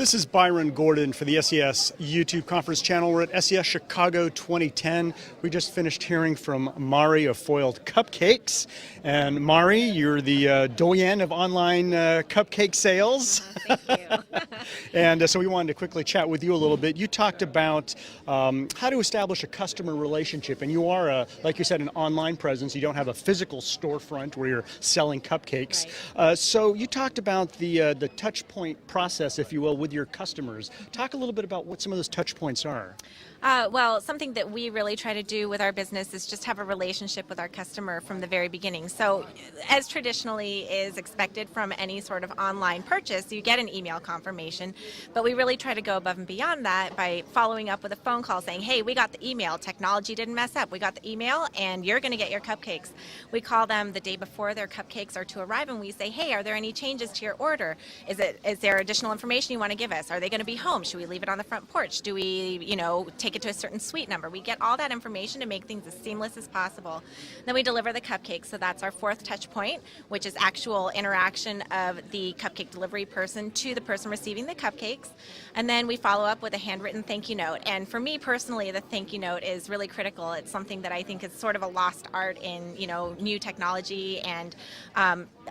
This is Byron Gordon for the SES YouTube conference channel. We're at SES Chicago 2010. We just finished hearing from Mari of Foiled Cupcakes. And Mari, you're the doyen of online cupcake sales. Thank you. And so we wanted to quickly chat with you a little bit. You talked about how to establish a customer relationship. And you are, like you said, an online presence. You don't have a physical storefront where you're selling cupcakes. Right. So you talked about the touch point process, if you will, with your customers. Talk a little bit about what some of those touch points are. Well, something that we really try to do with our business is just have a relationship with our customer from the very beginning. So as traditionally is expected from any sort of online purchase, you get an email confirmation, but we really try to go above and beyond that by following up with a phone call saying, hey, we got the email, technology didn't mess up, we got the email and you're going to get your cupcakes. We call them the day before their cupcakes are to arrive and we say, hey, are there any changes to your order? Is there additional information you want to give us? Are they going to be home? Should we leave it on the front porch? Do we, take it to a certain suite number? We get all that information to make things as seamless as possible. Then we deliver the cupcakes, so that's our fourth touch point, which is actual interaction of the cupcake delivery person to the person receiving the cupcakes. And then we follow up with a handwritten thank you note. And for me personally, the thank you note is really critical. It's something that I think is sort of a lost art in new technology, and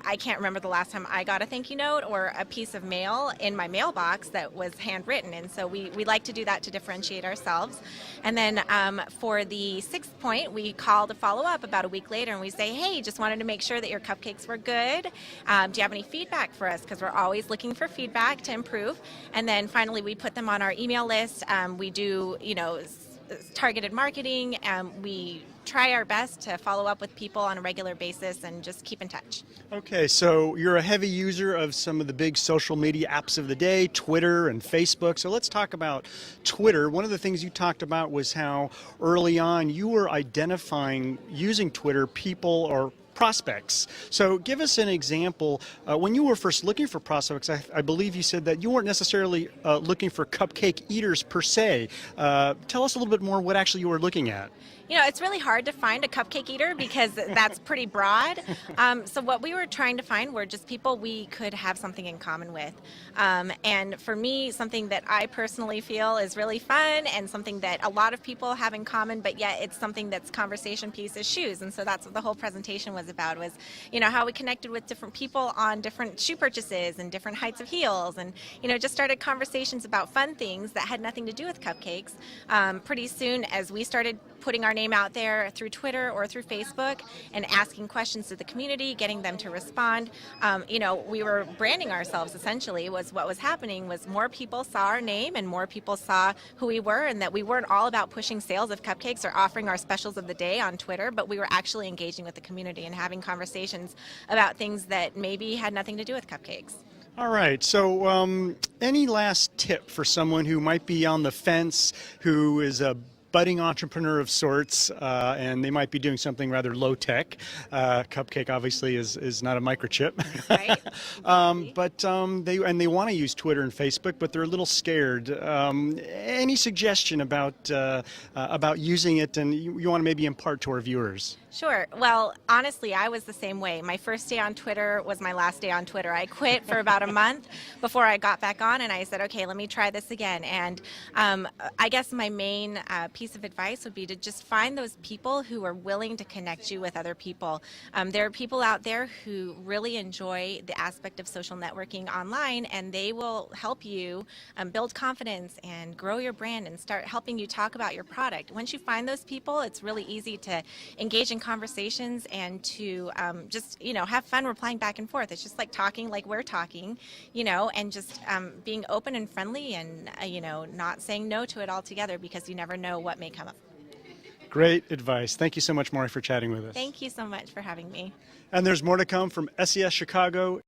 I can't remember the last time I got a thank you note or a piece of mail in my mailbox that was handwritten, and so we like to do that to differentiate ourselves. And then for the sixth point, we call to follow up about a week later and we say, hey, just wanted to make sure that your cupcakes were good. Do you have any feedback for us? Because we're always looking for feedback to improve. And then finally, we put them on our email list. We do, targeted marketing. We try our best to follow up with people on a regular basis and just keep in touch. Okay, so you're a heavy user of some of the big social media apps of the day, Twitter and Facebook. So let's talk about Twitter. One of the things you talked about was how early on you were identifying, using Twitter, people or prospects. So give us an example. When you were first looking for prospects, I believe you said that you weren't necessarily looking for cupcake eaters per se. Tell us a little bit more what actually you were looking at. It's really hard to find a cupcake eater because that's pretty broad. So what we were trying to find were just people we could have something in common with. And for me, something that I personally feel is really fun and something that a lot of people have in common, but yet it's something that's conversation piece is shoes. And so that's what the whole presentation was about, was, how we connected with different people on different shoe purchases and different heights of heels, and, just started conversations about fun things that had nothing to do with cupcakes. Pretty soon as we started putting our name out there through Twitter or through Facebook and asking questions to the community, getting them to respond. We were branding ourselves essentially. Was what was happening was more people saw our name and more people saw who we were, and that we weren't all about pushing sales of cupcakes or offering our specials of the day on Twitter, but we were actually engaging with the community and having conversations about things that maybe had nothing to do with cupcakes. All right, so any last tip for someone who might be on the fence, who is a budding entrepreneur of sorts, and they might be doing something rather low-tech. Cupcake obviously is not a microchip. Right. But they want to use Twitter and Facebook, but they're a little scared. Any suggestion about using it, and you want to maybe impart to our viewers? Sure. Well, honestly, I was the same way. My first day on Twitter was my last day on Twitter. I quit for about a month before I got back on, and I said, okay, let me try this again. And I guess my main piece of advice would be to just find those people who are willing to connect you with other people. There are people out there who really enjoy the aspect of social networking online, and they will help you build confidence and grow your brand and start helping you talk about your product. Once you find those people, it's really easy to engage in conversations and to just have fun replying back and forth. It's just like talking like we're talking, and just being open and friendly, and not saying no to it altogether, because you never know what may come up. Great advice. Thank you so much, Mari, for chatting with us. Thank you so much for having me. And there's more to come from SES Chicago.